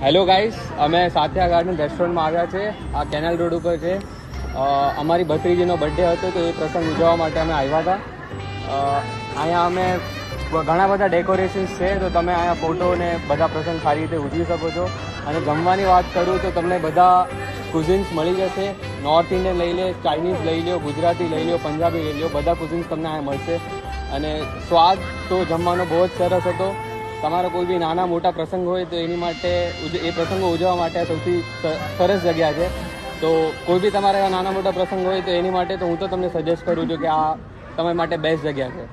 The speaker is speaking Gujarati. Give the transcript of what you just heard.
હેલો ગાઈસ, અમે સાથિયા ગાર્ડન રેસ્ટોરન્ટમાં આવ્યા છે. આ કેનાલ રોડ ઉપર છે. અમારી ભત્રીજીનો બર્થડે હતો તો એ પ્રસંગ ઉજવવા માટે અમે આવ્યા હતા. અહીંયા અમે ઘણા બધા ડેકોરેશન્સ છે, તો તમે અહીંયા ફોટો ને બધા પ્રસંગ સારી રીતે ઉજવી શકો છો. અને જમવાની વાત કરું તો તમને બધા કુઝિન્સ મળી જશે. નોર્થ ઇન્ડિયન લઈ લે, ચાઇનીઝ લઈ લો, ગુજરાતી લઈ લો, પંજાબી લઈ લો, બધા કુઝિન્સ તમને અહીંયા મળશે. અને સ્વાદ તો જમવાનો બહુ જ સરસ હતો. તમારો કોઈ બી નાના મોટા પ્રસંગ હોય તો એની માટે એ પ્રસંગો ઉજવવા માટે સૌથી સરસ જગ્યા છે. તો કોઈ બી તમારા નાના મોટા પ્રસંગ હોય તો એની માટે તો હું તો તમને સજેસ્ટ કરું છું કે આ તમારા માટે બેસ્ટ જગ્યા છે.